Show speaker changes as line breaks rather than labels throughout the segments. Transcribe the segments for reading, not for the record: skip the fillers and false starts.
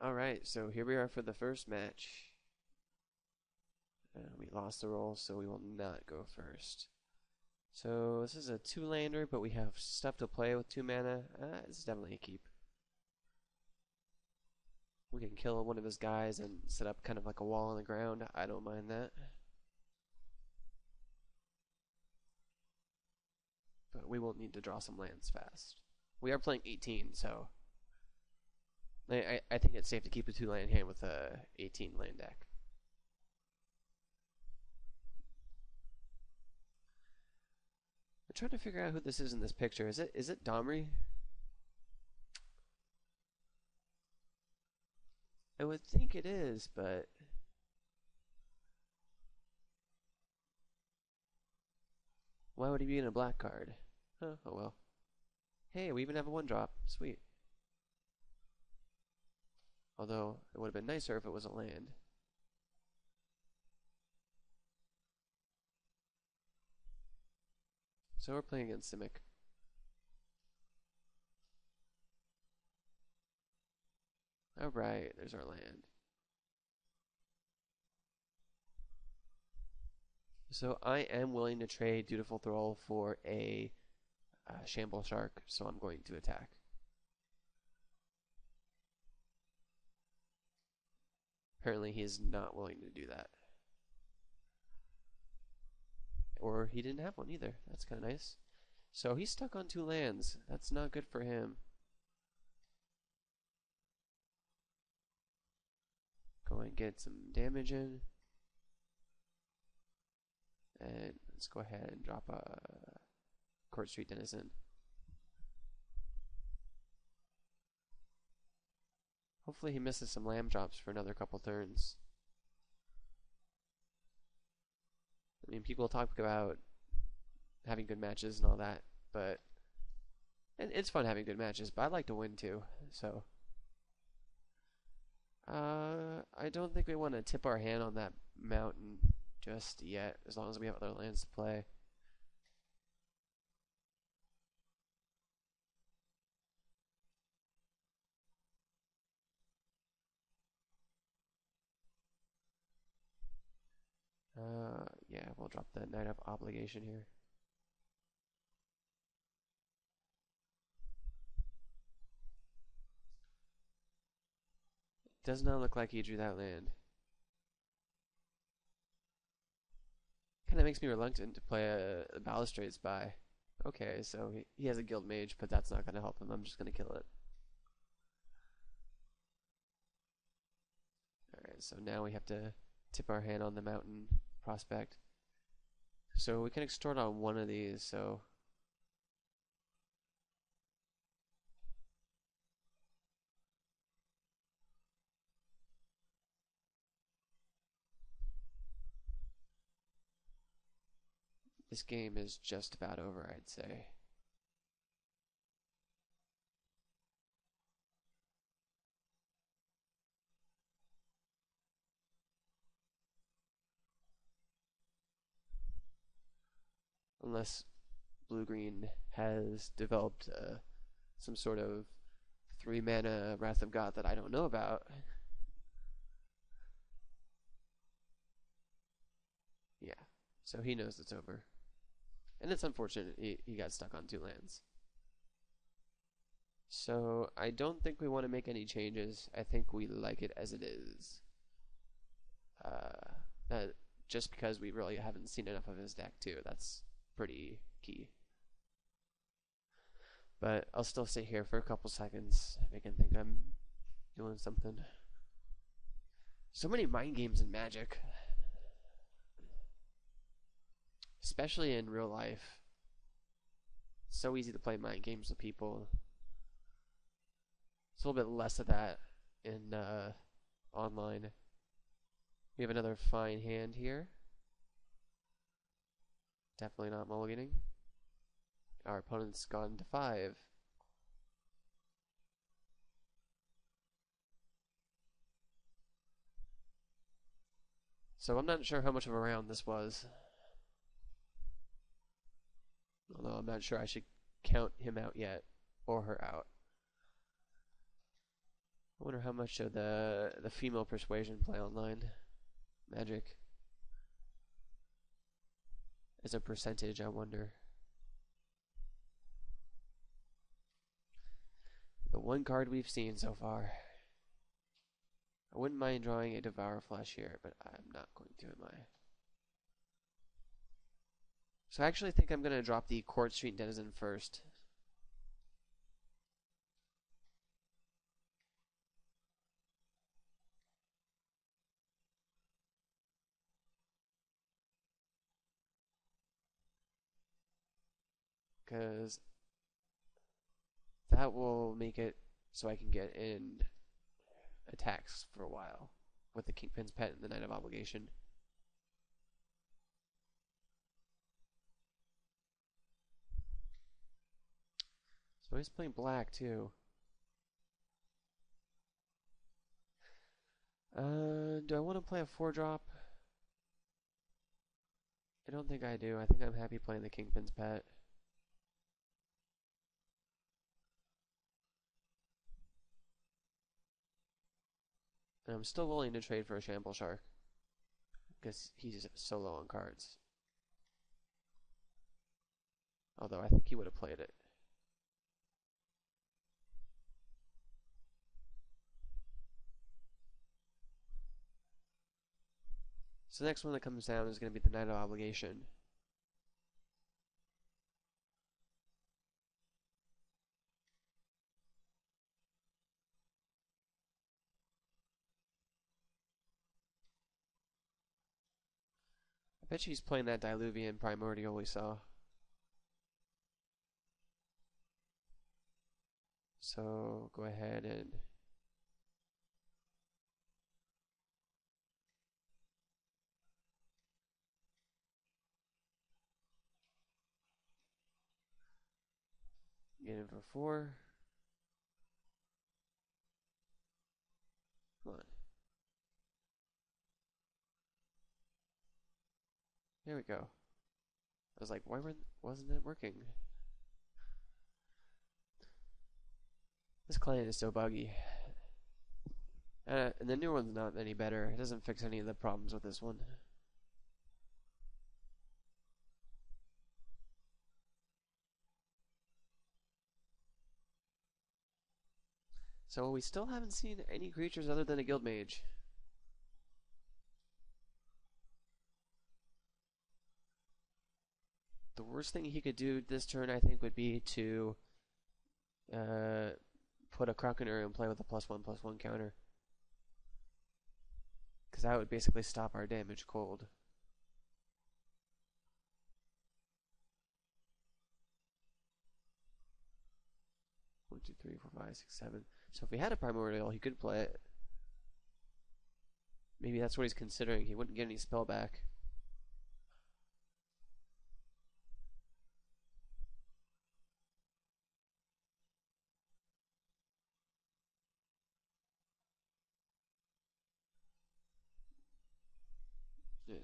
Alright, so here we are for the first match. We lost the roll, so we will not go first. So this is a 2-lander, but we have stuff to play with 2 mana. This is definitely a keep. We can kill one of his guys and set up kind of like a wall on the ground. I don't mind that. But we will need to draw some lands fast. We are playing 18, so I think it's safe to keep a 2-land hand with a 18 land deck. I'm trying to figure out who this is in this picture. Is it Domri? I would think it is, but why would he be in a black card? Huh, oh well. Hey, we even have a 1-drop. Sweet. Although, it would have been nicer if it was a land. So we're playing against Simic. Alright, there's our land. So I am willing to trade Dutiful Thrall for a Shamble Shark, so I'm going to attack. Apparently he is not willing to do that. Or he didn't have one either. That's kind of nice. So he's stuck on 2 lands. That's not good for him. Go and get some damage in. And let's go ahead and drop a Court Street Denizen. Hopefully he misses some lamb drops for another couple turns. I mean, people talk about having good matches and all that, but it's fun having good matches, but I like to win too, so I don't think we want to tip our hand on that mountain just yet, as long as we have other lands to play. Yeah, we'll drop the Knight of Obligation here. Does not look like he drew that land. Kind of makes me reluctant to play a Balustrade Spy. Okay, so he has a Guild Mage, but that's not going to help him. I'm just going to kill it. Alright, so now we have to tip our hand on the mountain prospect. So we can extort on one of these, so this game is just about over, I'd say. Unless blue-green has developed some sort of 3-mana Wrath of God that I don't know about. Yeah, so he knows it's over. And it's unfortunate he got stuck on 2 lands. So I don't think we want to make any changes. I think we like it as it is. Just because we really haven't seen enough of his deck too. That's pretty key. But I'll still sit here for a couple seconds, make him think I'm doing something. So many mind games in Magic. Especially in real life. It's so easy to play mind games with people. It's a little bit less of that in online. We have another fine hand here. Definitely not mulliganing. Our opponent's gone to 5. So I'm not sure how much of a round this was. Although I'm not sure I should count him out yet, or her out. I wonder how much of the female persuasion play online magic is a percentage, I wonder. The one card we've seen so far. I wouldn't mind drawing a Devour Flesh here, but I'm not going to, am I? So I actually think I'm going to drop the Court Street Denizen first. Because that will make it so I can get in attacks for a while with the Kingpin's Pet and the Knight of Obligation. So he's playing black too. Do I want to play a 4-drop? I don't think I do. I think I'm happy playing the Kingpin's Pet. And I'm still willing to trade for a Shamble Shark, because he's so low on cards. Although I think he would have played it. So the next one that comes down is going to be the Knight of Obligation. I bet she's playing that Diluvian Primordial we saw. So go ahead and get in for 4. Come on. There we go. I was like, why wasn't it working? This client is so buggy. And the new one's not any better. It doesn't fix any of the problems with this one. So we still haven't seen any creatures other than a Guild Mage. The worst thing he could do this turn, I think, would be to put a Crocodile and play with a +1/+1 counter. Because that would basically stop our damage cold. One, two, three, four, five, six, 7. So if we had a Primordial, he could play it. Maybe that's what he's considering. He wouldn't get any spell back.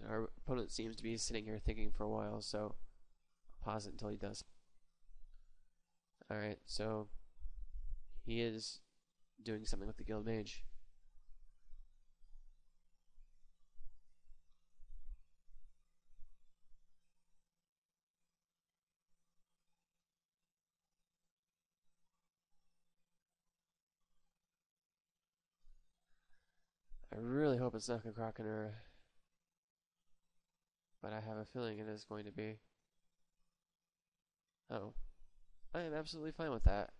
Our opponent seems to be sitting here thinking for a while, so I'll pause it until he does. Alright, so he is doing something with the Guild Mage. I really hope it's not a Crocodile, but I have a feeling it is going to be. Oh, I am absolutely fine with that.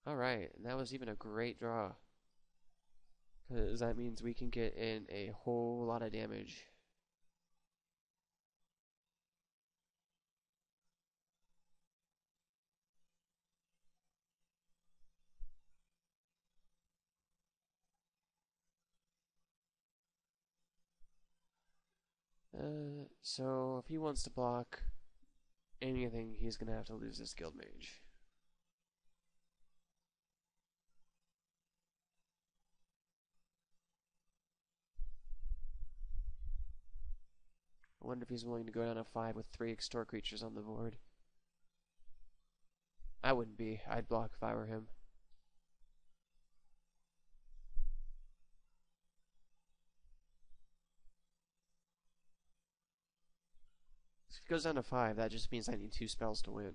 Alright, and that was even a great draw, because that means we can get in a whole lot of damage. So if he wants to block anything, he's going to have to lose this Guild Mage. I wonder if he's willing to go down to 5 with 3 extort creatures on the board. I wouldn't be. I'd block if I were him. If he goes down to 5, that just means I need 2 spells to win.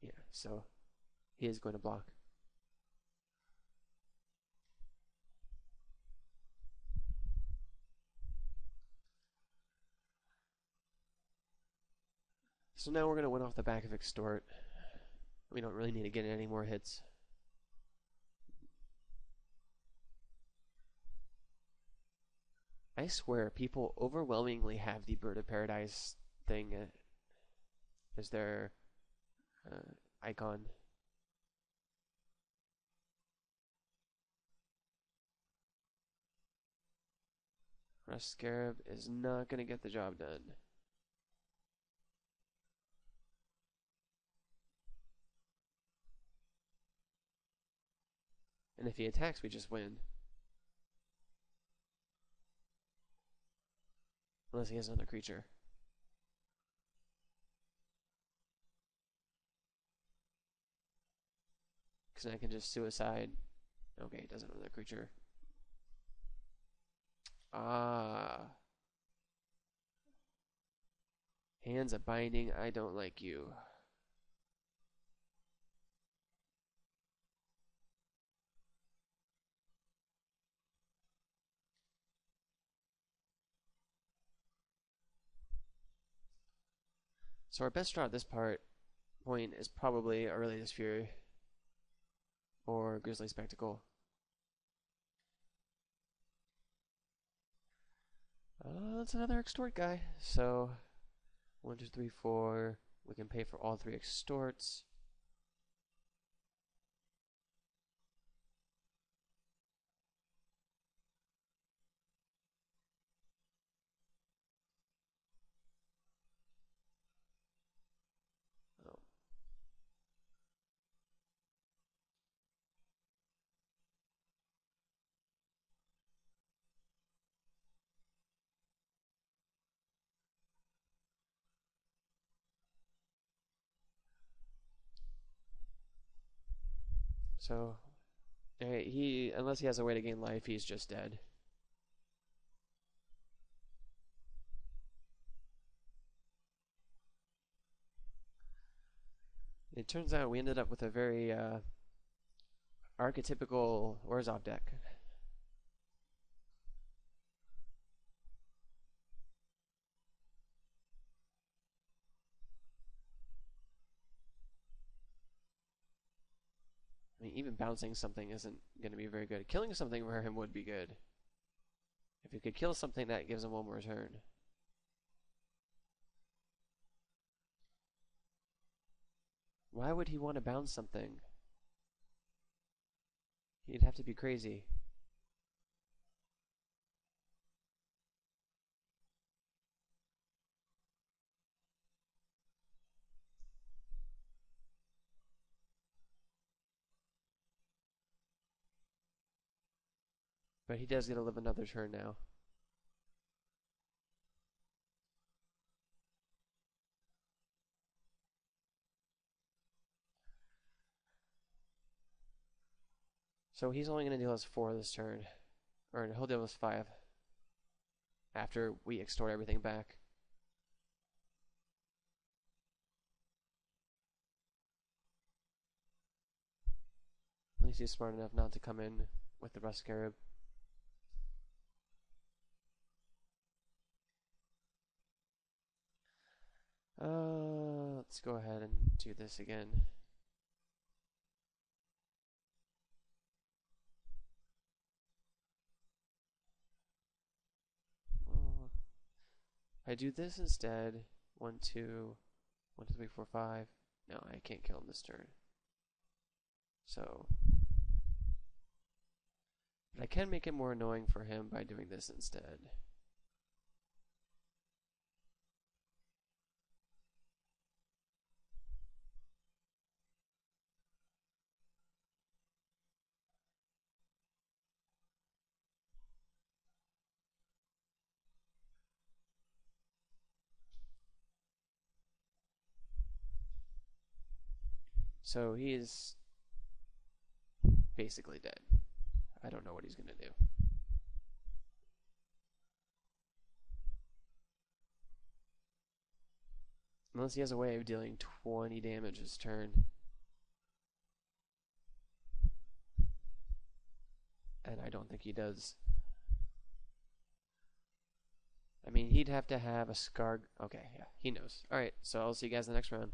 Yeah, so he is going to block. So now we're going to win off the back of extort. We don't really need to get any more hits. I swear, people overwhelmingly have the Bird of Paradise thing as their icon. Rust Scarab is not going to get the job done. And if he attacks, we just win. Unless he has another creature. Because I can just suicide. Okay, he doesn't have another creature. Ah. Hands of Binding, I don't like you. So our best draw at this point is probably Aurelius Fury or Grizzly Spectacle. That's another extort guy. So 1, 2, 3, 4. We can pay for all 3 extorts. Oh. So unless he has a way to gain life, he's just dead. It turns out we ended up with a very archetypical Orzhov deck. I mean, even bouncing something isn't going to be very good. Killing something for him would be good. If he could kill something, that gives him 1 more turn. Why would he want to bounce something? He'd have to be crazy. But he does get to live another turn now. So he's only going to deal us 4 this turn. Or he'll deal us 5. After we extort everything back. At least he's smart enough not to come in with the Rust Scarab. Let's go ahead and do this again. I do this instead. 1, 2, 1, 2, 3, 4, 5. No, I can't kill him this turn. So, but I can make it more annoying for him by doing this instead. So he is basically dead. I don't know what he's going to do. Unless he has a way of dealing 20 damage this turn. And I don't think he does. I mean, he'd have to have a Scar. Okay, yeah, he knows. Alright, so I'll see you guys in the next round.